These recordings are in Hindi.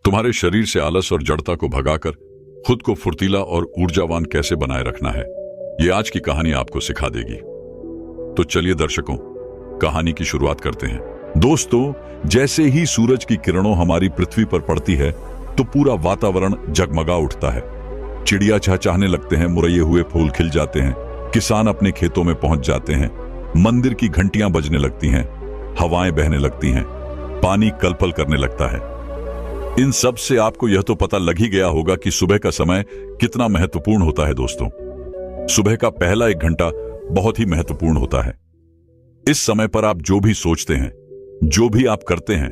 तुम्हारे शरीर से आलस और जड़ता को भगाकर खुद को फुर्तीला और ऊर्जावान कैसे बनाए रखना है, ये आज की कहानी आपको सिखा देगी। तो चलिए दर्शकों, कहानी की शुरुआत करते हैं। दोस्तों, जैसे ही सूरज की किरणों हमारी पृथ्वी पर पड़ती है तो पूरा वातावरण जगमगा उठता है। चिड़िया चहचहाने लगते हैं, मुरैये हुए फूल खिल जाते हैं, किसान अपने खेतों में पहुंच जाते हैं, मंदिर की घंटियां बजने लगती हैं, हवाएं बहने लगती हैं, पानी कलपल करने लगता है। इन सब से आपको यह तो पता लग ही गया होगा कि सुबह का समय कितना महत्वपूर्ण होता है। दोस्तों, सुबह का पहला 1 घंटा बहुत ही महत्वपूर्ण होता है। इस समय पर आप जो भी सोचते हैं, जो भी आप करते हैं,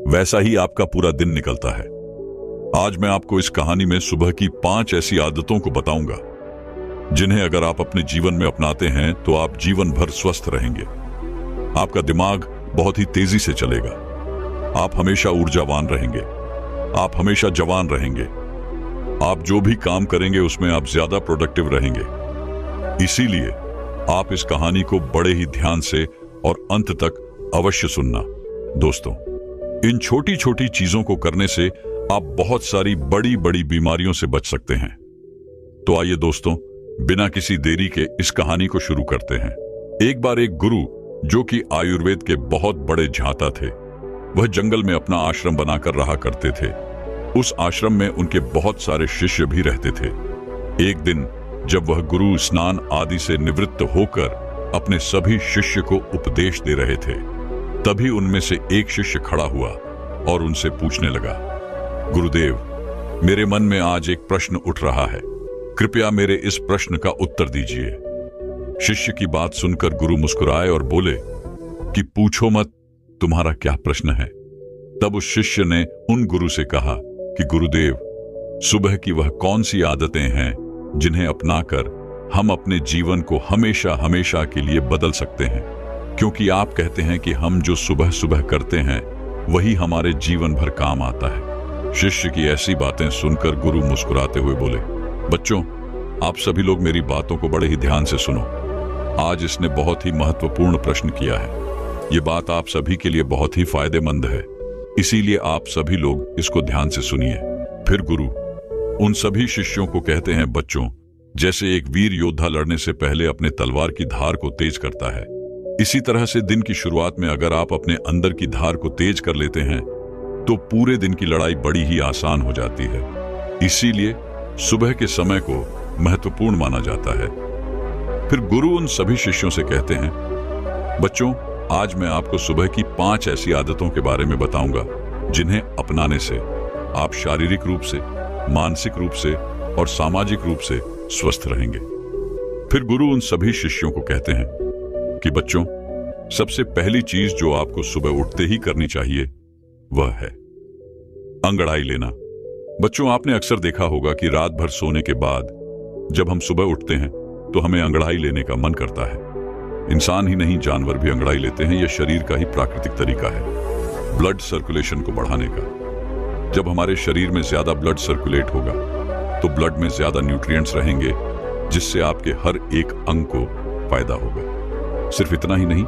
वैसा ही आपका पूरा दिन निकलता है। आज मैं आपको इस कहानी में सुबह की 5 ऐसी आदतों को बताऊंगा जिन्हें अगर आप अपने जीवन में अपनाते हैं तो आप जीवन भर स्वस्थ रहेंगे। आपका दिमाग बहुत ही तेजी से चलेगा, आप हमेशा ऊर्जावान रहेंगे, आप हमेशा जवान रहेंगे, आप जो भी काम करेंगे उसमें आप ज्यादा प्रोडक्टिव रहेंगे। इसीलिए आप इस कहानी को बड़े ही ध्यान से और अंत तक अवश्य सुनना। दोस्तों, इन छोटी छोटी चीजों को करने से आप बहुत सारी बड़ी बड़ी बीमारियों से बच सकते हैं। तो आइए दोस्तों, बिना किसी देरी के इस कहानी को शुरू करते हैं। एक बार एक गुरु, जो कि आयुर्वेद के बहुत बड़े झांता थे, वह जंगल में अपना आश्रम बनाकर रहा करते थे। उस आश्रम में उनके बहुत सारे शिष्य भी रहते थे। एक दिन जब वह गुरु स्नान आदि से निवृत्त होकर अपने सभी शिष्य को उपदेश दे रहे थे, तभी उनमें से एक शिष्य खड़ा हुआ और उनसे पूछने लगा, गुरुदेव, मेरे मन में आज एक प्रश्न उठ रहा है, कृपया मेरे इस प्रश्न का उत्तर दीजिए। शिष्य की बात सुनकर गुरु मुस्कुराए और बोले कि पूछो मत, तुम्हारा क्या प्रश्न है। तब उस शिष्य ने उन गुरु से कहा कि गुरुदेव, सुबह की वह कौन सी आदतें हैं जिन्हें अपनाकर हम अपने जीवन को हमेशा हमेशा के लिए बदल सकते हैं, क्योंकि आप कहते हैं कि हम जो सुबह सुबह करते हैं वही हमारे जीवन भर काम आता है। शिष्य की ऐसी बातें सुनकर गुरु मुस्कुराते हुए बोले, बच्चों, आप सभी लोग मेरी बातों को बड़े ही ध्यान से सुनो। आज इसने बहुत ही महत्वपूर्ण प्रश्न किया है। ये बात आप सभी के लिए बहुत ही फायदेमंद है, इसीलिए आप सभी लोग इसको ध्यान से सुनिए। फिर गुरु उन सभी शिष्यों को कहते हैं, बच्चों, जैसे एक वीर योद्धा लड़ने से पहले अपने तलवार की धार को तेज करता है, इसी तरह से दिन की शुरुआत में अगर आप अपने अंदर की धार को तेज कर लेते हैं तो पूरे दिन की लड़ाई बड़ी ही आसान हो जाती है। इसीलिए सुबह के समय को महत्वपूर्ण माना जाता है। फिर गुरु उन सभी शिष्यों से कहते हैं, बच्चों, आज मैं आपको सुबह की 5 ऐसी आदतों के बारे में बताऊंगा जिन्हें अपनाने से आप शारीरिक रूप से, मानसिक रूप से और सामाजिक रूप से स्वस्थ रहेंगे। फिर गुरु उन सभी शिष्यों को कहते हैं कि बच्चों, सबसे पहली चीज जो आपको सुबह उठते ही करनी चाहिए वह है अंगड़ाई लेना। बच्चों, आपने अक्सर देखा होगा कि रात भर सोने के बाद जब हम सुबह उठते हैं तो हमें अंगड़ाई लेने का मन करता है। इंसान ही नहीं, जानवर भी अंगड़ाई लेते हैं। यह शरीर का ही प्राकृतिक तरीका है ब्लड सर्कुलेशन को बढ़ाने का। जब हमारे शरीर में ज्यादा ब्लड सर्कुलेट होगा तो ब्लड में ज्यादा न्यूट्रिएंट्स रहेंगे, जिससे आपके हर एक अंग को फायदा होगा। सिर्फ इतना ही नहीं,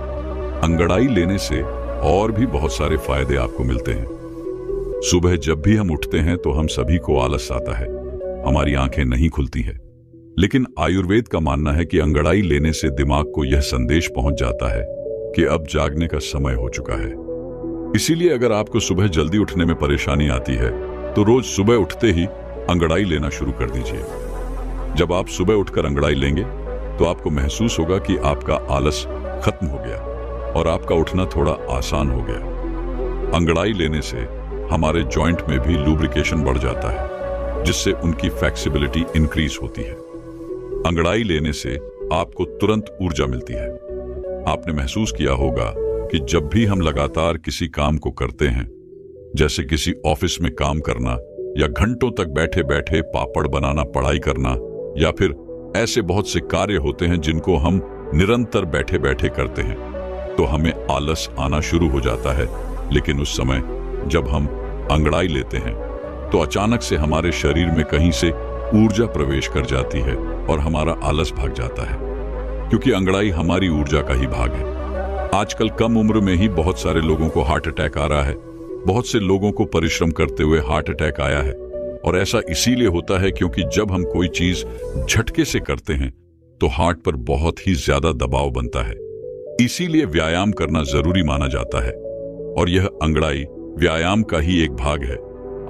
अंगड़ाई लेने से और भी बहुत सारे फायदे आपको मिलते हैं। सुबह जब भी हम उठते हैं तो हम सभी को आलस आता है, हमारी आंखें नहीं खुलती है, लेकिन आयुर्वेद का मानना है कि अंगड़ाई लेने से दिमाग को यह संदेश पहुंच जाता है कि अब जागने का समय हो चुका है। इसीलिए अगर आपको सुबह जल्दी उठने में परेशानी आती है तो रोज सुबह उठते ही अंगड़ाई लेना शुरू कर दीजिए। जब आप सुबह उठकर अंगड़ाई लेंगे तो आपको महसूस होगा कि आपका आलस खत्म हो गया और आपका उठना थोड़ा आसान हो गया। अंगड़ाई लेने से हमारे जॉइंट में भी लुब्रिकेशन बढ़ जाता है, जिससे उनकी फ्लेक्सिबिलिटी इंक्रीज होती है। अंगड़ाई लेने से आपको तुरंत ऊर्जा मिलती है। आपने महसूस किया होगा कि जब भी हम लगातार किसी काम को करते हैं, जैसे किसी ऑफिस में काम करना या घंटों तक बैठे बैठे पापड़ बनाना, पढ़ाई करना, या फिर ऐसे बहुत से कार्य होते हैं जिनको हम निरंतर बैठे बैठे करते हैं, तो हमें आलस आना शुरू हो जाता है। लेकिन उस समय जब हम अंगड़ाई लेते हैं तो अचानक से हमारे शरीर में कहीं से ऊर्जा प्रवेश कर जाती है और हमारा आलस भाग जाता है, क्योंकि अंगड़ाई हमारी ऊर्जा का ही भाग है। आजकल कम उम्र में ही बहुत सारे लोगों को हार्ट अटैक आ रहा है, बहुत से लोगों को परिश्रम करते हुए हार्ट अटैक आया है, और ऐसा इसीलिए होता है क्योंकि जब हम कोई चीज झटके से करते हैं तो हार्ट पर बहुत ही ज्यादा दबाव बनता है। इसीलिए व्यायाम करना जरूरी माना जाता है, और यह अंगड़ाई व्यायाम का ही एक भाग है।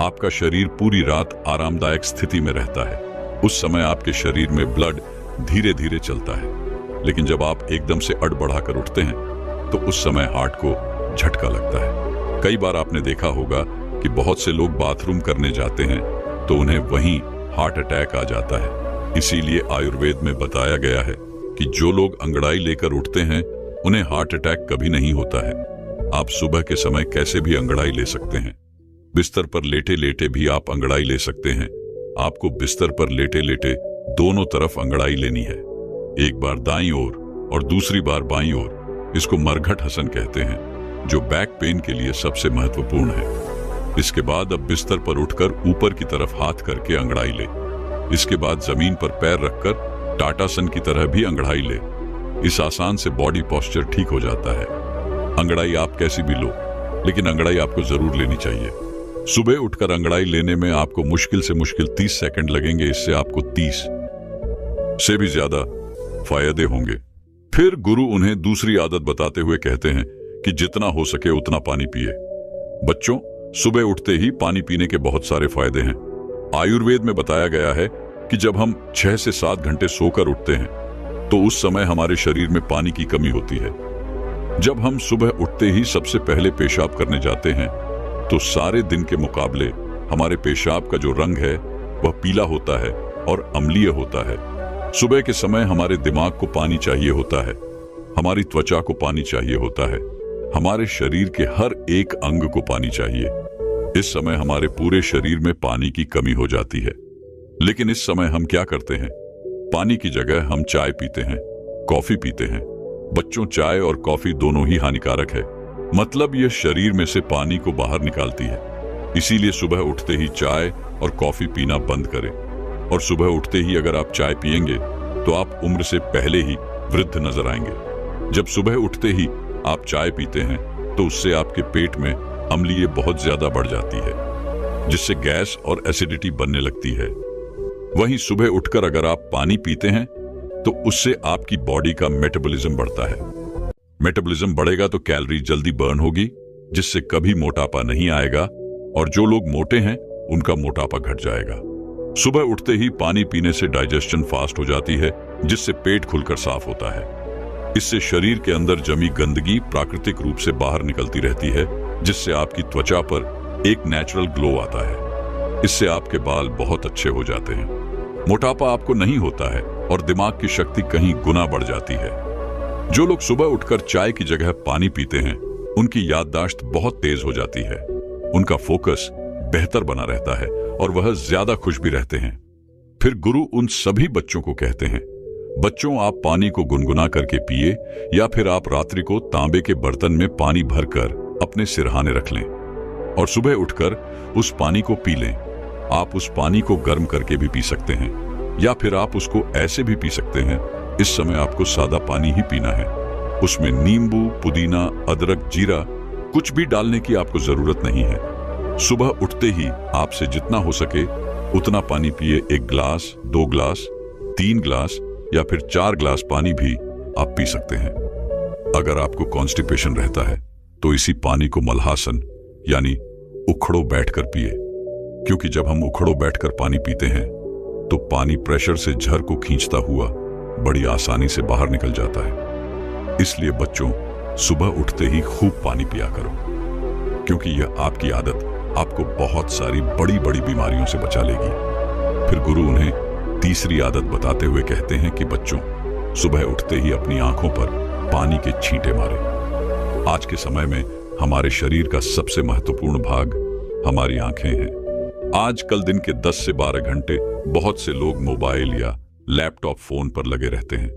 आपका शरीर पूरी रात आरामदायक स्थिति में रहता है। उस समय आपके शरीर में ब्लड धीरे धीरे चलता है, लेकिन जब आप एकदम से अड़ बढ़ाकर उठते हैं तो उस समय हार्ट को झटका लगता है। कई बार आपने देखा होगा कि बहुत से लोग बाथरूम करने जाते हैं तो उन्हें वहीं हार्ट अटैक आ जाता है। इसीलिए आयुर्वेद में बताया गया है कि जो लोग अंगड़ाई लेकर उठते हैं उन्हें हार्ट अटैक कभी नहीं होता है। आप सुबह के समय कैसे भी अंगड़ाई ले सकते हैं। बिस्तर पर लेटे लेटे भी आप अंगड़ाई ले सकते हैं। आपको बिस्तर पर लेटे लेटे दोनों तरफ अंगड़ाई लेनी है, एक बार दाईं ओर और दूसरी बार बाईं ओर। इसको मरघट हसन कहते हैं, जो बैक पेन के लिए सबसे महत्वपूर्ण है। इसके बाद अब बिस्तर पर उठकर ऊपर की तरफ हाथ करके अंगड़ाई ले। इसके बाद जमीन पर पैर रखकर टाटासन की तरह भी अंगड़ाई ले। इस आसान से बॉडी पोस्चर ठीक हो जाता है। अंगड़ाई आप कैसी भी लो, लेकिन अंगड़ाई आपको जरूर लेनी चाहिए। सुबह उठकर अंगड़ाई लेने में आपको मुश्किल से मुश्किल 30 सेकंड लगेंगे। इससे आपको 30 से भी ज्यादा फायदे होंगे। फिर गुरु उन्हें दूसरी आदत बताते हुए कहते हैं कि जितना हो सके उतना पानी पिए। बच्चों, सुबह उठते ही पानी पीने के बहुत सारे फायदे हैं। आयुर्वेद में बताया गया है कि जब हम 6 से 7 घंटे सोकर उठते हैं तो उस समय हमारे शरीर में पानी की कमी होती है। जब हम सुबह उठते ही सबसे पहले पेशाब करने जाते हैं तो सारे दिन के मुकाबले हमारे पेशाब का जो रंग है वह पीला होता है और अम्लीय होता है। सुबह के समय हमारे दिमाग को पानी चाहिए होता है, हमारी त्वचा को पानी चाहिए होता है, हमारे शरीर के हर एक अंग को पानी चाहिए। इस समय हमारे पूरे शरीर में पानी की कमी हो जाती है। लेकिन इस समय हम क्या करते हैं? पानी की जगह हम चाय पीते हैं, कॉफी पीते हैं। बच्चों, चाय और कॉफी दोनों ही हानिकारक है। मतलब यह शरीर में से पानी को बाहर निकालती है। इसीलिए सुबह उठते ही चाय और कॉफी पीना बंद करें। और सुबह उठते ही अगर आप चाय पिएंगे तो आप उम्र से पहले ही वृद्ध नजर आएंगे। जब सुबह उठते ही आप चाय पीते हैं तो उससे आपके पेट में अम्लीय बहुत ज्यादा बढ़ जाती है, जिससे गैस और एसिडिटी बनने लगती है। वहीं सुबह उठकर अगर आप पानी पीते हैं तो उससे आपकी बॉडी का मेटाबॉलिज्म बढ़ता है। मेटाबॉलिज्म बढ़ेगा तो कैलोरी जल्दी बर्न होगी, जिससे कभी मोटापा नहीं आएगा, और जो लोग मोटे हैं उनका मोटापा घट जाएगा। सुबह उठते ही पानी पीने से डाइजेशन फास्ट हो जाती है, जिससे पेट खुलकर साफ होता है। इससे शरीर के अंदर जमी गंदगी प्राकृतिक रूप से बाहर निकलती रहती है, जिससे आपकी त्वचा पर एक नेचुरल ग्लो आता है। इससे आपके बाल बहुत अच्छे हो जाते हैं, मोटापा आपको नहीं होता है और दिमाग की शक्ति कहीं गुना बढ़ जाती है। जो लोग सुबह उठकर चाय की जगह पानी पीते हैं उनकी याददाश्त बहुत तेज हो जाती है, उनका फोकस बेहतर बना रहता है और वह ज्यादा खुश भी रहते हैं। फिर गुरु उन सभी बच्चों को कहते हैं, बच्चों, आप पानी को गुनगुना करके पिए, या फिर आप रात्रि को तांबे के बर्तन में पानी भरकर अपने सिरहाने रख लें और सुबह उठकर उस पानी को पी लें। आप उस पानी को गर्म करके भी पी सकते हैं, या फिर आप उसको ऐसे भी पी सकते हैं। इस समय आपको सादा पानी ही पीना है। उसमें नींबू, पुदीना, अदरक, जीरा कुछ भी डालने की आपको जरूरत नहीं है। सुबह उठते ही आपसे जितना हो सके उतना पानी पिए। 1 ग्लास, 2 ग्लास, 3 ग्लास या फिर 4 ग्लास पानी भी आप पी सकते हैं। अगर आपको कॉन्स्टिपेशन रहता है तो इसी पानी को मलहासन यानी उखड़ो बैठकर पिए, क्योंकि जब हम उखड़ो बैठकर पानी पीते हैं तो पानी प्रेशर से झर को खींचता हुआ बड़ी आसानी से बाहर निकल जाता है। इसलिए बच्चों, सुबह उठते ही खूब पानी पिया करो, क्योंकि यह आपकी आदत आपको बहुत सारी बड़ी बड़ी बीमारियों से बचा लेगी। फिर गुरु उन्हें तीसरी आदत बताते हुए कहते हैं कि बच्चों, सुबह उठते ही अपनी आंखों पर पानी के छींटे मारें। आज के समय में हमारे शरीर का सबसे महत्वपूर्ण भाग हमारी आंखें हैं। आजकल दिन के 10 से 12 घंटे बहुत से लोग मोबाइल या लैपटॉप, फोन पर लगे रहते हैं,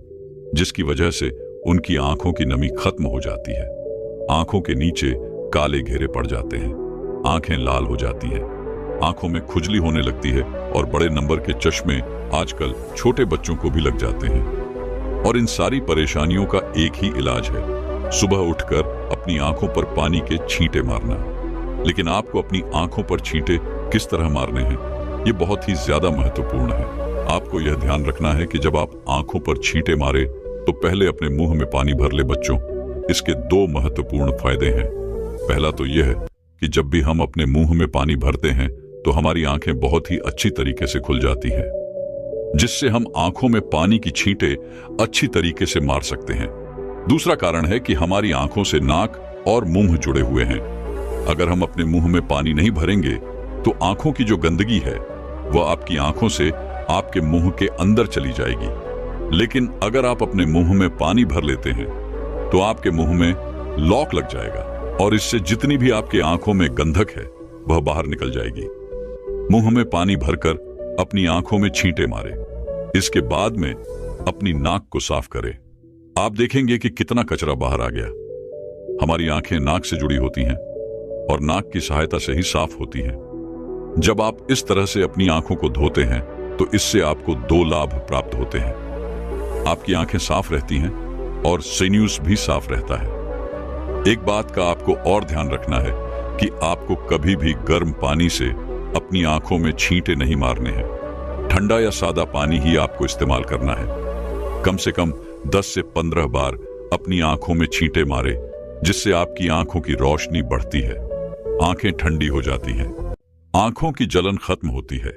जिसकी वजह से उनकी आंखों की नमी खत्म हो जाती है। आंखों के नीचे काले घेरे पड़ जाते हैं, आंखें लाल हो जाती हैं, आंखों में खुजली होने लगती है और बड़े नंबर के चश्मे आजकल छोटे बच्चों को भी लग जाते हैं। और इन सारी परेशानियों का एक ही इलाज है, सुबह उठकर अपनी आंखों पर पानी के छींटे मारना। लेकिन आपको अपनी आंखों पर छींटे किस तरह मारने हैं, ये बहुत ही ज्यादा महत्वपूर्ण है। आपको यह ध्यान रखना है कि जब आप आंखों पर छींटे मारे तो पहले अपने मुंह में पानी भर ले बच्चों। इसके दो महत्वपूर्ण फायदे हैं। पहला तो यह है कि जब भी हम अपने मुंह में पानी भरते हैं तो हमारी आंखें बहुत ही अच्छी तरीके से खुल जाती हैं, जिससे हम आंखों में पानी की छींटे अच्छी तरीके से मार सकते हैं। दूसरा कारण है कि हमारी आंखों से नाक और मुंह जुड़े हुए हैं। अगर हम अपने मुंह में पानी नहीं भरेंगे तो आंखों की जो गंदगी है वह आपकी आंखों से आपके मुंह के अंदर चली जाएगी। लेकिन अगर आप अपने मुंह में पानी भर लेते हैं तो आपके मुंह में लॉक लग जाएगा और इससे जितनी भी आपके आंखों में गंधक है वह बाहर निकल जाएगी। मुंह में पानी भरकर अपनी आंखों में छींटे मारे। इसके बाद में अपनी नाक को साफ करें। आप देखेंगे कि कितना कचरा बाहर आ गया। हमारी आंखें नाक से जुड़ी होती हैं और नाक की सहायता से ही साफ होती हैं। जब आप इस तरह से अपनी आंखों को धोते हैं तो इससे आपको दो लाभ प्राप्त होते हैं। आपकी आंखें साफ रहती हैं और सिन्यूस भी साफ रहता है। एक बात का आपको और ध्यान रखना है कि आपको कभी भी गर्म पानी से अपनी आंखों में छींटे नहीं मारने हैं। ठंडा या सादा पानी ही आपको इस्तेमाल करना है। कम से कम 10 से 15 बार अपनी आंखों में छींटे मारे, जिससे आपकी आंखों की रोशनी बढ़ती है, आंखें ठंडी हो जाती हैं, आंखों की जलन खत्म होती है।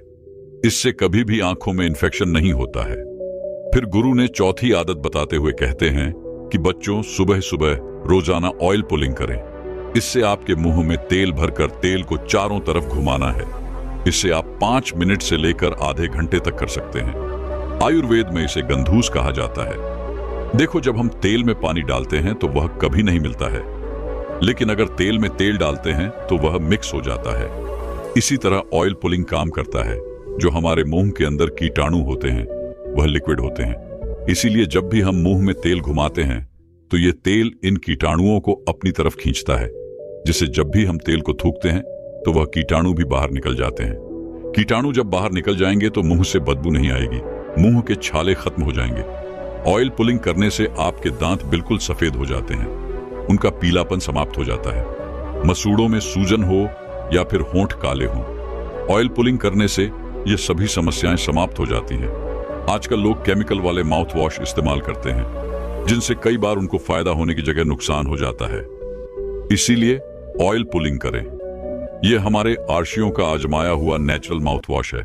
इससे कभी भी आंखों में इंफेक्शन नहीं होता है। फिर गुरु ने चौथी आदत बताते हुए कहते हैं कि बच्चों सुबह सुबह रोजाना ऑयल पुलिंग करें। इससे आपके मुंह में तेल भरकर तेल को चारों तरफ घुमाना है। इससे आप 5 मिनट से लेकर आधे घंटे तक कर सकते हैं। आयुर्वेद में इसे गंधूस कहा जाता है। देखो, जब हम तेल में पानी डालते हैं तो वह कभी नहीं मिलता है, लेकिन अगर तेल में तेल डालते हैं तो वह मिक्स हो जाता है। इसी तरह ऑयल पुलिंग काम करता है। जो हमारे मुंह के अंदर कीटाणु होते हैं वह लिक्विड होते हैं। इसीलिए जब भी हम मुंह में तेल घुमाते हैं तो ये तेल इन कीटाणुओं को अपनी तरफ खींचता है, जिससे जब भी हम तेल को थूकते हैं तो वह कीटाणु भी बाहर निकल जाते हैं। कीटाणु जब बाहर निकल जाएंगे तो मुंह से बदबू नहीं आएगी, मुंह के छाले खत्म हो जाएंगे। ऑयल पुलिंग करने से आपके दांत बिल्कुल सफेद हो जाते हैं, उनका पीलापन समाप्त हो जाता है। मसूड़ों में सूजन हो या फिर होंठ काले हों, ऑयल पुलिंग करने से ये सभी समस्याएं समाप्त हो जाती हैं। आजकल लोग केमिकल वाले माउथ वॉश इस्तेमाल करते हैं, जिनसे कई बार उनको फायदा होने की जगह नुकसान हो जाता है। इसीलिए ऑयल पुलिंग करें। यह हमारे आर्शियों का आजमाया हुआ नेचुरल माउथ वॉश है।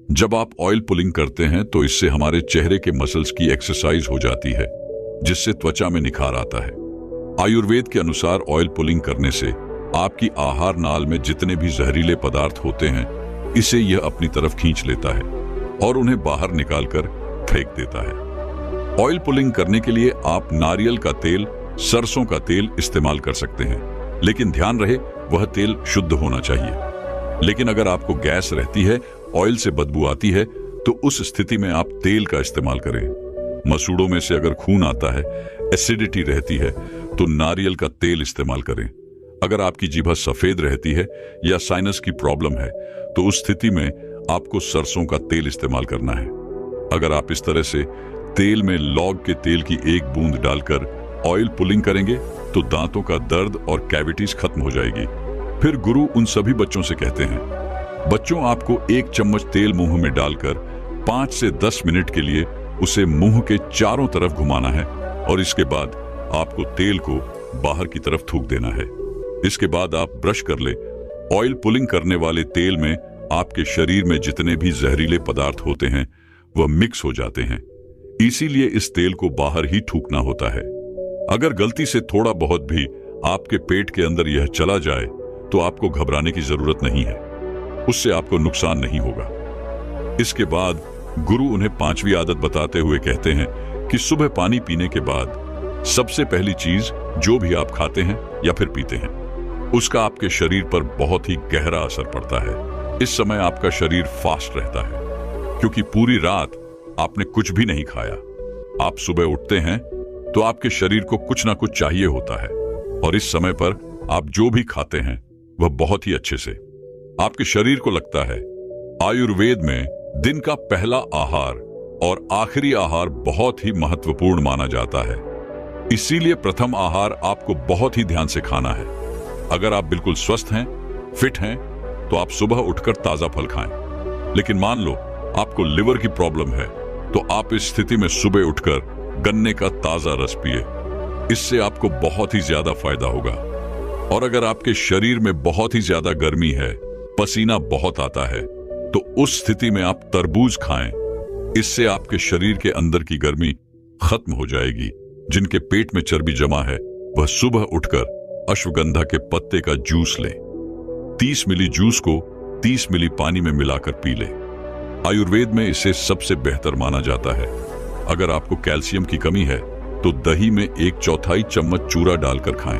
जब आप ऑयल पुलिंग करते हैं तो इससे हमारे चेहरे के मसल्स की एक्सरसाइज हो जाती है, जिससे त्वचा में निखार आता है। आयुर्वेद के अनुसार ऑयल पुलिंग करने से आपकी आहार नाल में जितने भी जहरीले पदार्थ होते हैं इसे यह अपनी तरफ खींच लेता है और उन्हें बाहर निकालकर फेंक देता है। ऑयल पुलिंग करने के लिए आप नारियल का तेल, सरसों का तेल इस्तेमाल कर सकते हैं, लेकिन ध्यान रहे वह तेल शुद्ध होना चाहिए। लेकिन अगर आपको गैस रहती है, ऑयल से बदबू आती है, तो उस स्थिति में आप तेल का इस्तेमाल करें। मसूड़ों में से अगर खून आता है, एसिडिटी रहती है, तो नारियल का तेल इस्तेमाल करें। अगर आपकी जीभ सफेद रहती है या साइनस की प्रॉब्लम है तो उस स्थिति में आपको सरसों का तेल इस्तेमाल करना है। अगर आप इस तरह से तेल में लौंग के तेल की एक बूंद डालकर ऑयल पुलिंग करेंगे तो दांतों का दर्द और कैविटीज खत्म हो जाएगी। फिर गुरु उन सभी बच्चों से कहते हैं, बच्चों आपको 1 चम्मच तेल मुंह में डालकर 5 से 10 मिनट के लिए उसे मुंह के चारों तरफ घुमाना है और इसके बाद आपको तेल को बाहर की तरफ थूक देना है। इसके बाद आप ब्रश कर ले। ऑयल पुलिंग करने वाले तेल में आपके शरीर में जितने भी जहरीले पदार्थ होते हैं वह मिक्स हो जाते हैं। इसीलिए इस तेल को बाहर ही थूकना होता है। अगर गलती से थोड़ा बहुत भी आपके पेट के अंदर यह चला जाए तो आपको घबराने की जरूरत नहीं है, उससे आपको नुकसान नहीं होगा। इसके बाद गुरु उन्हें 5वीं आदत बताते हुए कहते हैं कि सुबह पानी पीने के बाद सबसे पहली चीज जो भी आप खाते हैं या फिर पीते हैं उसका आपके शरीर पर बहुत ही गहरा असर पड़ता है। इस समय आपका शरीर फास्ट रहता है क्योंकि पूरी रात आपने कुछ भी नहीं खाया। आप सुबह उठते हैं तो आपके शरीर को कुछ ना कुछ चाहिए होता है और इस समय पर आप जो भी खाते हैं वह बहुत ही अच्छे से आपके शरीर को लगता है। आयुर्वेद में दिन का पहला आहार और आखिरी आहार बहुत ही महत्वपूर्ण माना जाता है। इसीलिए प्रथम आहार आपको बहुत ही ध्यान से खाना है। अगर आप बिल्कुल स्वस्थ हैं फिट हैं तो आप सुबह उठकर ताजा फल खाएं। लेकिन मान लो आपको लिवर की प्रॉब्लम है तो आप इस स्थिति में सुबह उठकर गन्ने का ताजा रस पिए। इससे आपको बहुत ही ज्यादा फायदा होगा। और अगर आपके शरीर में बहुत ही ज्यादा गर्मी है, पसीना बहुत आता है, तो उस स्थिति में आप तरबूज खाएं। इससे आपके शरीर के अंदर की गर्मी खत्म हो जाएगी। जिनके पेट में चर्बी जमा है वह सुबह उठकर अश्वगंधा के पत्ते का जूस लें। 30 मिली जूस को 30 मिली पानी में मिलाकर पी लें। आयुर्वेद में इसे सबसे बेहतर माना जाता है। अगर आपको कैल्शियम की कमी है तो दही में 1/4 चम्मच चूरा डालकर खाएं।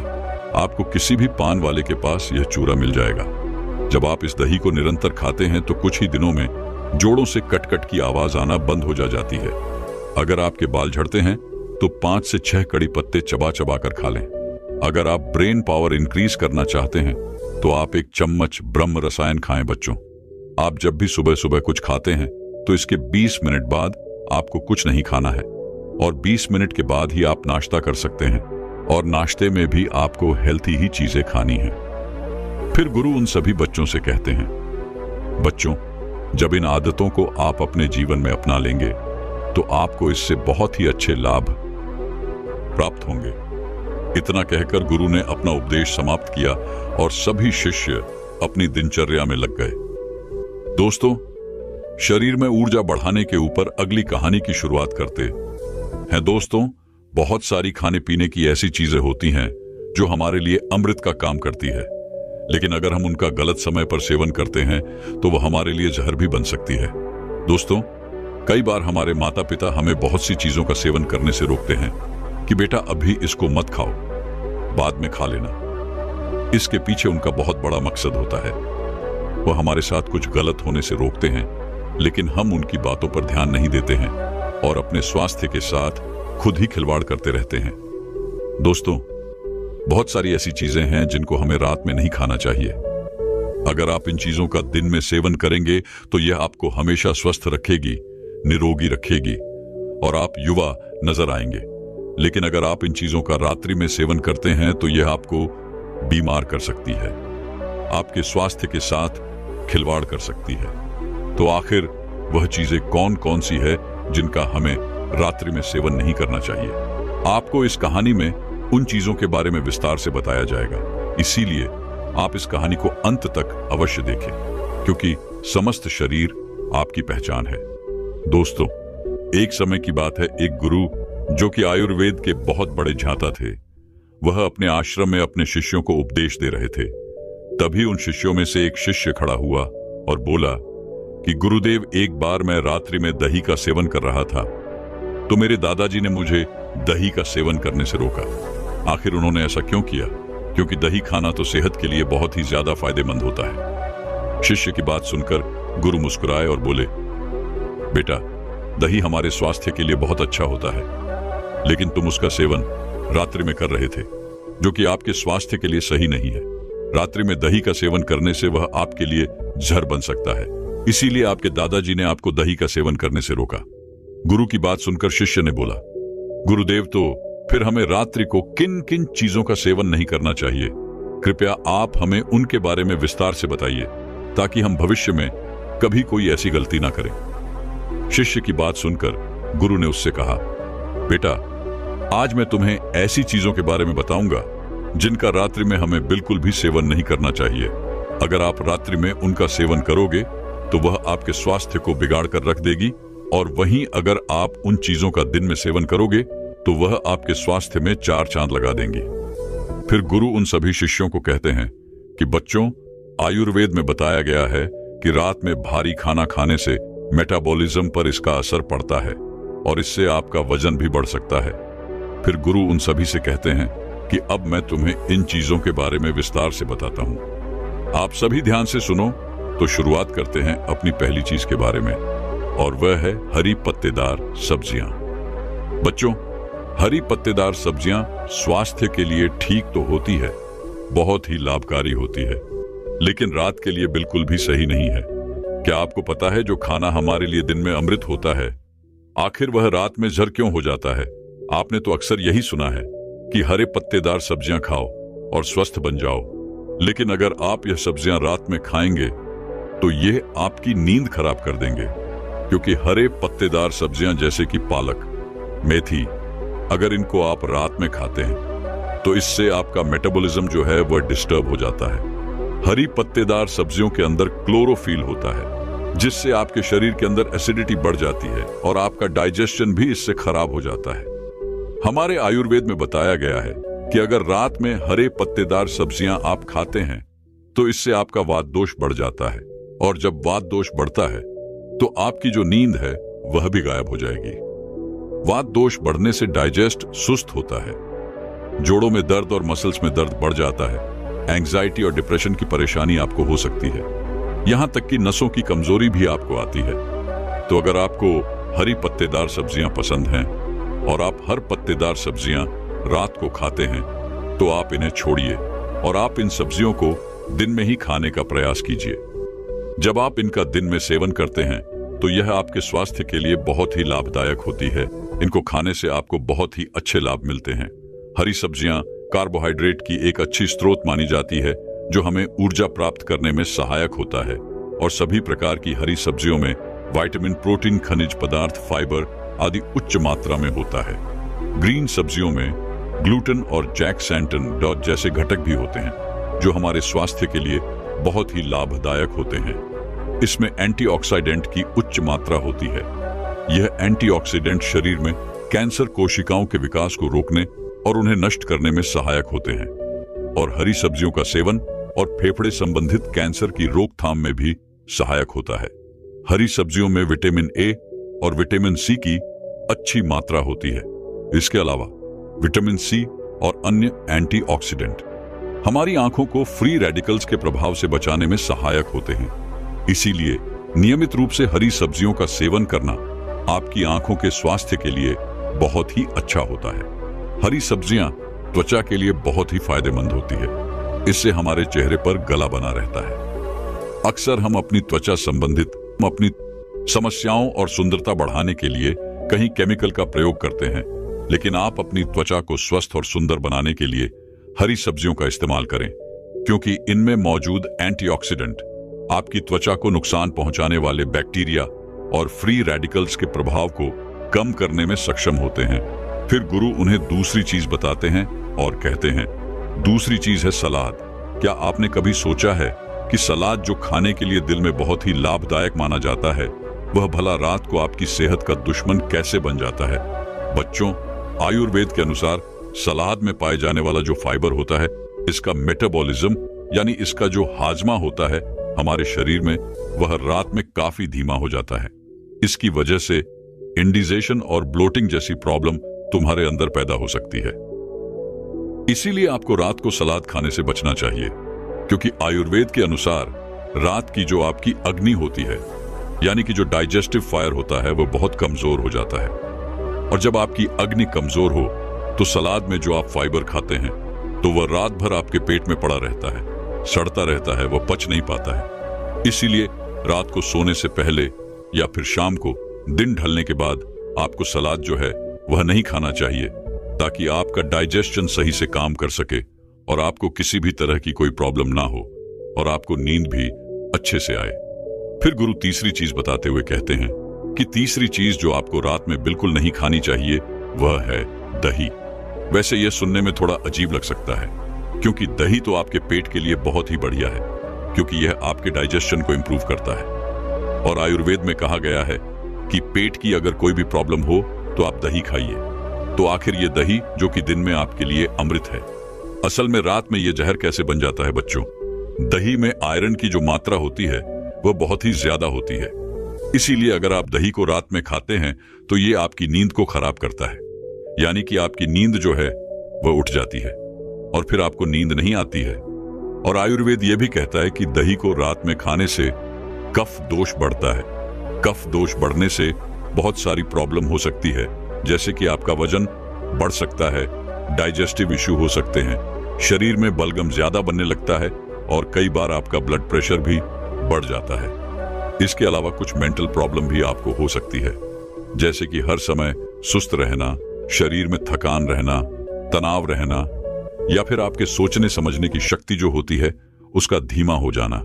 आपको किसी भी पान वाले के पास यह चूरा मिल जाएगा। जब आप इस दही को निरंतर खाते हैं तो कुछ ही दिनों में जोड़ों से कटकट की आवाज आना बंद हो जाती है। अगर आपके बाल झड़ते हैं तो 5 से 6 कड़ी पत्ते चबा चबा कर खा लें। अगर आप ब्रेन पावर इंक्रीज करना चाहते हैं तो आप 1 चम्मच ब्रह्म रसायन खाएं। बच्चों, आप जब भी सुबह सुबह कुछ खाते हैं तो इसके 20 मिनट बाद आपको कुछ नहीं खाना है और 20 मिनट के बाद ही आप नाश्ता कर सकते हैं। और नाश्ते में भी आपको हेल्थी ही चीजें खानी है। फिर गुरु उन सभी बच्चों से कहते हैं, बच्चों, जब इन आदतों को आप अपने जीवन में अपना लेंगे तो आपको इससे बहुत ही अच्छे लाभ प्राप्त होंगे। इतना कहकर गुरु ने अपना उपदेश समाप्त किया और सभी शिष्य अपनी दिनचर्या में लग गए। दोस्तों, शरीर में ऊर्जा बढ़ाने के ऊपर अगली कहानी की शुरुआत करते हैं। दोस्तों, बहुत सारी खाने पीने की ऐसी चीजें होती हैं जो हमारे लिए अमृत का काम करती है, लेकिन अगर हम उनका गलत समय पर सेवन करते हैं तो वह हमारे लिए जहर भी बन सकती है। दोस्तों, कई बार हमारे माता पिता हमें बहुत सी चीजों का सेवन करने से रोकते हैं कि बेटा अभी इसको मत खाओ, बाद में खा लेना। इसके पीछे उनका बहुत बड़ा मकसद होता है। वह हमारे साथ कुछ गलत होने से रोकते हैं, लेकिन हम उनकी बातों पर ध्यान नहीं देते हैं और अपने स्वास्थ्य के साथ खुद ही खिलवाड़ करते रहते हैं। दोस्तों, बहुत सारी ऐसी चीजें हैं जिनको हमें रात में नहीं खाना चाहिए। अगर आप इन चीजों का दिन में सेवन करेंगे तो यह आपको हमेशा स्वस्थ रखेगी, निरोगी रखेगी और आप युवा नजर आएंगे। लेकिन अगर आप इन चीजों का रात्रि में सेवन करते हैं तो यह आपको बीमार कर सकती है, आपके स्वास्थ्य के साथ खिलवाड़ कर सकती है। तो आखिर वह चीजें कौन कौन सी है जिनका हमें रात्रि में सेवन नहीं करना चाहिए? आपको इस कहानी में उन चीजों के बारे में विस्तार से बताया जाएगा। इसीलिए आप इस कहानी को अंत तक अवश्य देखें, क्योंकि समस्त शरीर आपकी पहचान है। दोस्तों, एक समय की बात है, एक गुरु जो कि आयुर्वेद के बहुत बड़े झांता थे, वह अपने आश्रम में अपने शिष्यों को उपदेश दे रहे थे। तभी उन शिष्यों में से एक शिष्य खड़ा हुआ और बोला कि गुरुदेव, एक बार मैं रात्रि में दही का सेवन कर रहा था तो मेरे दादाजी ने मुझे दही का सेवन करने से रोका। आखिर उन्होंने ऐसा क्यों किया? क्योंकि दही खाना तो सेहत के लिए बहुत ही ज्यादा फायदेमंद होता है। शिष्य की बात सुनकर गुरु मुस्कुराए और बोले, बेटा, दही हमारे स्वास्थ्य के लिए बहुत अच्छा होता है, लेकिन तुम उसका सेवन रात्रि में कर रहे थे, जो कि आपके स्वास्थ्य के लिए सही नहीं है। रात्रि में दही का सेवन करने से वह आपके लिए जहर बन सकता है। इसीलिए आपके दादाजी ने आपको दही का सेवन करने से रोका। गुरु की बात सुनकर शिष्य ने बोला, गुरुदेव, तो फिर हमें रात्रि को किन किन चीजों का सेवन नहीं करना चाहिए? कृपया आप हमें उनके बारे में विस्तार से बताइए, ताकि हम भविष्य में कभी कोई ऐसी गलती ना करें। शिष्य की बात सुनकर गुरु ने उससे कहा, बेटा, आज मैं तुम्हें ऐसी चीजों के बारे में बताऊंगा जिनका रात्रि में हमें बिल्कुल भी सेवन नहीं करना चाहिए। अगर आप रात्रि में उनका सेवन करोगे तो वह आपके स्वास्थ्य को बिगाड़ कर रख देगी, और वहीं अगर आप उन चीजों का दिन में सेवन करोगे तो वह आपके स्वास्थ्य में 4 चांद लगा देंगी। फिर गुरु उन सभी शिष्यों को कहते हैं कि बच्चों, आयुर्वेद में बताया गया है कि रात में भारी खाना खाने से मेटाबॉलिज्म पर इसका असर पड़ता है और इससे आपका वजन भी बढ़ सकता है। फिर गुरु उन सभी से कहते हैं कि अब मैं तुम्हें इन चीजों के बारे में विस्तार से बताता हूं। आप सभी ध्यान से सुनो। तो शुरुआत करते हैं अपनी पहली चीज के बारे में, और वह है हरी पत्तेदार सब्जियां। बच्चों, हरी पत्तेदार सब्जियां स्वास्थ्य के लिए ठीक तो होती है, बहुत ही लाभकारी होती है, लेकिन रात के लिए बिल्कुल भी सही नहीं है। क्या आपको पता है जो खाना हमारे लिए दिन में अमृत होता है, आखिर वह रात में जहर क्यों हो जाता है? आपने तो अक्सर यही सुना है कि हरे पत्तेदार सब्जियां खाओ और स्वस्थ बन जाओ, लेकिन अगर आप यह सब्जियां रात में खाएंगे तो ये आपकी नींद खराब कर देंगे, क्योंकि हरे पत्तेदार सब्जियां जैसे कि पालक, मेथी, अगर इनको आप रात में खाते हैं तो इससे आपका मेटाबॉलिज्म जो है वह डिस्टर्ब हो जाता है। हरी पत्तेदार सब्जियों के अंदर क्लोरोफिल होता है, जिससे आपके शरीर के अंदर एसिडिटी बढ़ जाती है और आपका डाइजेशन भी इससे खराब हो जाता है। हमारे आयुर्वेद में बताया गया है कि अगर रात में हरे पत्तेदार सब्जियां आप खाते हैं तो इससे आपका वात दोष बढ़ जाता है, और जब वात दोष बढ़ता है तो आपकी जो नींद है वह भी गायब हो जाएगी। वात दोष बढ़ने से डाइजेस्ट सुस्त होता है, जोड़ों में दर्द और मसल्स में दर्द बढ़ जाता है, एंग्जाइटी और डिप्रेशन की परेशानी आपको हो सकती है, यहां तक कि नसों की कमजोरी भी आपको आती है। तो अगर आपको हरी पत्तेदार सब्जियां पसंद हैं और आप हर पत्तेदार सब्जियां रात को खाते हैं तो आप इन्हें छोड़िए और आप इन सब्जियों को दिन में ही खाने का प्रयास कीजिए। जब आप इनका दिन में सेवन करते हैं तो यह आपके स्वास्थ्य के लिए बहुत ही लाभदायक होती है। इनको खाने से आपको बहुत ही अच्छे लाभ मिलते हैं। हरी सब्जियां कार्बोहाइड्रेट की एक अच्छी स्रोत मानी जाती है, जो हमें ऊर्जा प्राप्त करने में सहायक होता है, और सभी प्रकार की हरी सब्जियों में विटामिन, प्रोटीन, खनिज पदार्थ, फाइबर आदि उच्च मात्रा में होता है। ग्रीन सब्जियों में ग्लूटेन और जैक्सेंटन जैसे घटक भी होते हैं, जो हमारे स्वास्थ्य के लिए बहुत ही लाभदायक होते हैं। इसमें एंटीऑक्सीडेंट की उच्च मात्रा होती है। यह एंटीऑक्सीडेंट शरीर में कैंसर कोशिकाओं के विकास को रोकने और उन्हें नष्ट करने में सहायक होते हैं, और हरी सब्जियों का सेवन और फेफड़े संबंधित कैंसर की रोकथाम में भी सहायक होता है। हरी सब्जियों में विटामिन ए और विटामिन सी की अच्छी मात्रा होती है। इसके अलावा विटामिन सी और अन्य एंटीऑक्सीडेंट हमारी आंखों को फ्री रेडिकल्स के प्रभाव से बचाने में सहायक होते हैं। इसीलिए नियमित रूप से हरी सब्जियों का सेवन करना आपकी आंखों के स्वास्थ्य के लिए बहुत ही अच्छा होता है। हरी सब्जियां त्वचा के लिए बहुत ही फायदेमंद होती है। इससे हमारे चेहरे पर गला बना रहता है। अक्सर हम अपनी त्वचा संबंधित अपनी समस्याओं और सुंदरता बढ़ाने के लिए कहीं केमिकल का प्रयोग करते हैं, लेकिन आप अपनी त्वचा को स्वस्थ और सुंदर बनाने के लिए हरी सब्जियों का इस्तेमाल करें, क्योंकि इनमें मौजूद एंटीऑक्सीडेंट आपकी त्वचा को नुकसान पहुंचाने वाले बैक्टीरिया और फ्री रेडिकल्स के प्रभाव को कम करने में सक्षम होते हैं। फिर गुरु उन्हें दूसरी चीज बताते हैं और कहते हैं, दूसरी चीज है सलाद। क्या आपने कभी सोचा है कि सलाद जो खाने के लिए दिल में बहुत ही लाभदायक माना जाता है, वह भला रात को आपकी सेहत का दुश्मन कैसे बन जाता है? बच्चों, आयुर्वेद के अनुसार सलाद में पाए जाने वाला जो फाइबर होता है, इसका मेटाबॉलिज्म यानी इसका जो हाजमा होता है हमारे शरीर में, वह रात में काफी धीमा हो जाता है। इसकी वजह से इंडिजेशन और ब्लोटिंग जैसी प्रॉब्लम तुम्हारे अंदर पैदा हो सकती है। इसीलिए आपको रात को सलाद खाने से बचना चाहिए, क्योंकि आयुर्वेद के अनुसार रात की जो आपकी अग्नि होती है, यानी कि जो डाइजेस्टिव फायर होता है, वह बहुत कमजोर हो जाता है। और जब आपकी अग्नि कमजोर हो तो सलाद में जो आप फाइबर खाते हैं तो वह रात भर आपके पेट में पड़ा रहता है, सड़ता रहता है, वह पच नहीं पाता है। इसीलिए रात को सोने से पहले या फिर शाम को दिन ढलने के बाद आपको सलाद जो है वह नहीं खाना चाहिए, ताकि आपका डाइजेशन सही से काम कर सके और आपको किसी भी तरह की कोई प्रॉब्लम ना हो और आपको नींद भी अच्छे से आए। फिर गुरु तीसरी चीज बताते हुए कहते हैं कि तीसरी चीज जो आपको रात में बिल्कुल नहीं खानी चाहिए वह है दही। वैसे यह सुनने में थोड़ा अजीब लग सकता है, क्योंकि दही तो आपके पेट के लिए बहुत ही बढ़िया है, क्योंकि यह आपके डाइजेशन को इंप्रूव करता है। और आयुर्वेद में कहा गया है कि पेट की अगर कोई भी प्रॉब्लम हो तो आप दही खाइए। तो आखिर ये दही जो कि दिन में आपके लिए अमृत है, असल में रात में ये जहर कैसे बन जाता है? बच्चों, दही में आयरन की जो मात्रा होती है वह बहुत ही ज्यादा होती है। इसीलिए अगर आप दही को रात में खाते हैं तो ये आपकी नींद को खराब करता है, यानी कि आपकी नींद जो है वह उठ जाती है और फिर आपको नींद नहीं आती है। और आयुर्वेद यह भी कहता है कि दही को रात में खाने से कफ दोष बढ़ता है। कफ दोष बढ़ने से बहुत सारी प्रॉब्लम हो सकती है, जैसे कि आपका वजन बढ़ सकता है, डाइजेस्टिव इश्यू हो सकते हैं, शरीर में बलगम ज्यादा बनने लगता है और कई बार आपका ब्लड प्रेशर भी बढ़ जाता है। इसके अलावा कुछ मेंटल प्रॉब्लम भी आपको हो सकती है, जैसे कि हर समय सुस्त रहना, शरीर में थकान रहना, तनाव रहना, या फिर आपके सोचने समझने की शक्ति जो होती है उसका धीमा हो जाना।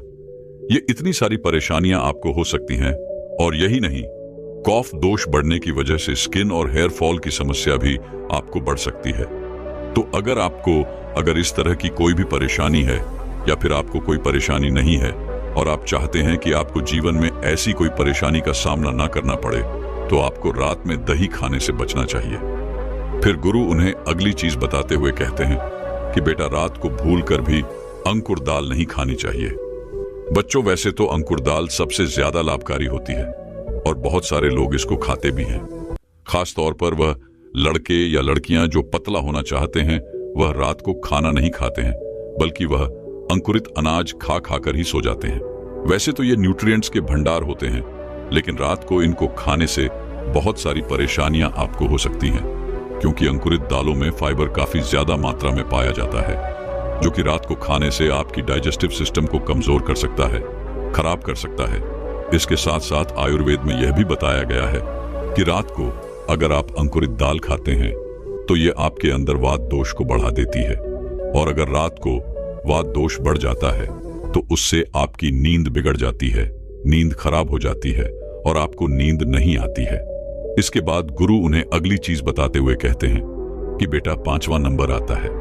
ये इतनी सारी परेशानियां आपको हो सकती हैं। और यही नहीं, कॉफ दोष बढ़ने की वजह से स्किन और हेयर फॉल की समस्या भी आपको बढ़ सकती है। तो अगर इस तरह की कोई भी परेशानी है या फिर आपको कोई परेशानी नहीं है और आप चाहते हैं कि आपको जीवन में ऐसी कोई परेशानी का सामना ना करना पड़े, तो आपको रात में दही खाने से बचना चाहिए। फिर गुरु उन्हें अगली चीज बताते हुए कहते हैं कि बेटा, रात को भूलकर भी अंकुर दाल नहीं खानी चाहिए। बच्चों, वैसे तो अंकुर दाल सबसे ज्यादा लाभकारी होती है और बहुत सारे लोग इसको खाते भी हैं। खास तौर पर वह लड़के या लड़कियां जो पतला होना चाहते हैं, वह रात को खाना नहीं खाते हैं, बल्कि वह अंकुरित अनाज खा खाकर ही सो जाते हैं। वैसे तो ये न्यूट्रिएंट्स के भंडार होते हैं, लेकिन रात को इनको खाने से बहुत सारी परेशानियां आपको हो सकती हैं, क्योंकि अंकुरित दालों में फाइबर काफी ज्यादा मात्रा में पाया जाता है, जो कि रात को खाने से आपकी डाइजेस्टिव सिस्टम को कमजोर कर सकता है, खराब कर सकता है। इसके साथ साथ आयुर्वेद में यह भी बताया गया है कि रात को अगर आप अंकुरित दाल खाते हैं तो यह आपके अंदर वात दोष को बढ़ा देती है, और अगर रात को वात दोष बढ़ जाता है तो उससे आपकी नींद बिगड़ जाती है, नींद खराब हो जाती है और आपको नींद नहीं आती है। इसके बाद गुरु उन्हें अगली चीज बताते हुए कहते हैं कि बेटा, 5वां नंबर आता है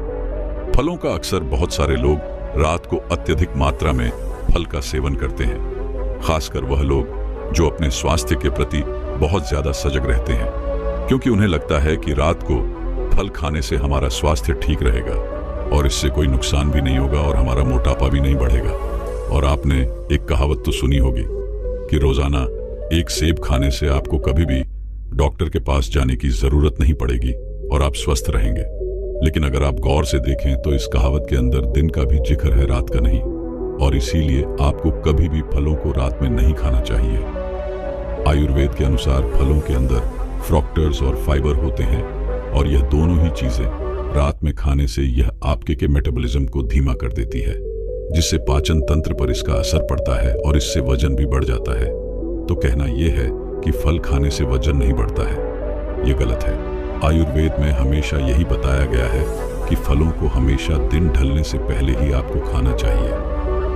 फलों का। अक्सर बहुत सारे लोग रात को अत्यधिक मात्रा में फल का सेवन करते हैं, खासकर वह लोग जो अपने स्वास्थ्य के प्रति बहुत ज्यादा सजग रहते हैं, क्योंकि उन्हें लगता है कि रात को फल खाने से हमारा स्वास्थ्य ठीक रहेगा और इससे कोई नुकसान भी नहीं होगा और हमारा मोटापा भी नहीं बढ़ेगा। और आपने एक कहावत तो सुनी होगी कि रोजाना एक सेब खाने से आपको कभी भी डॉक्टर के पास जाने की जरूरत नहीं पड़ेगी और आप स्वस्थ रहेंगे। लेकिन अगर आप गौर से देखें तो इस कहावत के अंदर दिन का भी जिक्र है, रात का नहीं, और इसीलिए आपको कभी भी फलों को रात में नहीं खाना चाहिए। आयुर्वेद के अनुसार फलों के अंदर फ्रक्टोज और फाइबर होते हैं, और यह दोनों ही चीजें रात में खाने से यह आपके के मेटाबॉलिज्म को धीमा कर देती है, जिससे पाचन तंत्र पर इसका असर पड़ता है और इससे वजन भी बढ़ जाता है। तो कहना यह है कि फल खाने से वजन नहीं बढ़ता है, यह गलत है। आयुर्वेद में हमेशा यही बताया गया है कि फलों को हमेशा दिन ढलने से पहले ही आपको खाना चाहिए।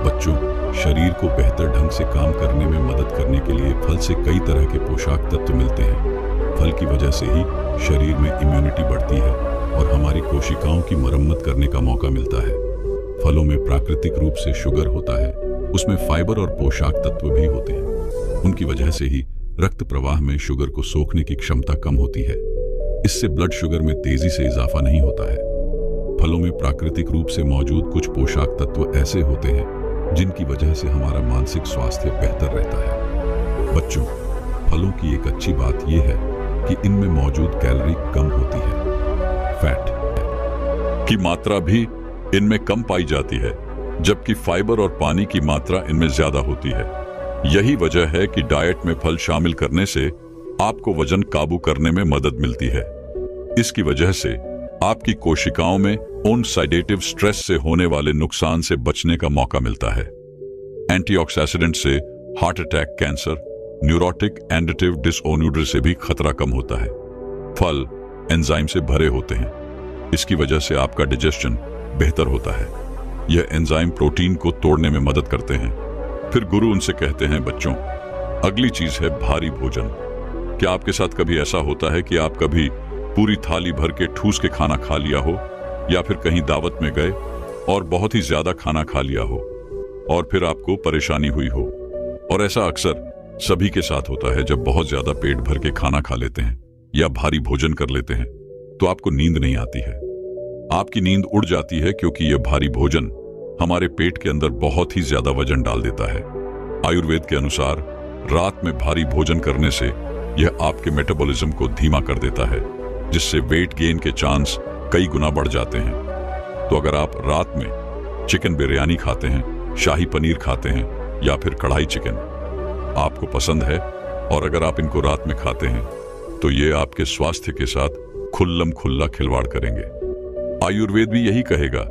बच्चों, शरीर को बेहतर ढंग से काम करने में मदद करने के लिए फल से कई तरह के पोषक तत्व मिलते हैं। फल की वजह से ही शरीर में इम्यूनिटी बढ़ती है और हमारी कोशिकाओं की मरम्मत करने का मौका मिलता है। फलों में प्राकृतिक रूप से शुगर होता है, उसमें फाइबर और पोषक तत्व भी होते हैं। उनकी वजह से ही रक्त प्रवाह में शुगर को सोखने की क्षमता कम होती है। इससे ब्लड शुगर में तेजी से इजाफा नहीं होता है। फलों में प्राकृतिक रूप से मौजूद कुछ पोषक तत्व ऐसे होते हैं जिनकी वजह से हमारा मानसिक स्वास्थ्य बेहतर रहता है। बच्चों, फलों की एक अच्छी बात यह है कि इनमें मौजूद कैलोरी कम होती है। फैट की मात्रा भी इनमें कम पाई जाती है, जबकि फाइबर और पानी की मात्रा इनमें ज्यादा होती है। यही वजह है कि डाइट में फल शामिल करने से आपको वजन काबू करने में मदद मिलती है। इसकी वजह से आपकी कोशिकाओं में ऑक्सीडेटिव स्ट्रेस से होने वाले नुकसान से बचने का मौका मिलता है। एंटीऑक्सीडेंट से heart attack, cancer, neurotic endocrine disorder से भी खतरा कम होता है। फल एंजाइम से भरे होते हैं, इसकी वजह से आपका डाइजेशन बेहतर होता है। यह एंजाइम प्रोटीन को तोड़ने में मदद करते हैं। फिर गुरु उनसे कहते हैं, बच्चों, अगली चीज है भारी भोजन। क्या आपके साथ कभी ऐसा होता है कि आप कभी पूरी थाली भर के ठूस के खाना खा लिया हो, या फिर कहीं दावत में गए और बहुत ही ज्यादा खाना खा लिया हो और फिर आपको परेशानी हुई हो? और ऐसा अक्सर सभी के साथ होता है। जब बहुत ज्यादा पेट भर के खाना खा लेते हैं या भारी भोजन कर लेते हैं तो आपको नींद नहीं आती है, आपकी नींद उड़ जाती है, क्योंकि यह भारी भोजन हमारे पेट के अंदर बहुत ही ज्यादा वजन डाल देता है। आयुर्वेद के अनुसार रात में भारी भोजन करने से यह आपके मेटाबॉलिज्म को धीमा कर देता है, जिससे वेट गेन के चांस कई गुना बढ़ जाते हैं। तो अगर आप रात में चिकन बिरयानी खाते हैं, शाही पनीर खाते हैं या फिर कढ़ाई चिकन आपको पसंद है, और अगर आप इनको रात में खाते हैं तो ये आपके स्वास्थ्य के साथ खुल्लम खुल्ला खिलवाड़ करेंगे। आयुर्वेद भी यही कहेगा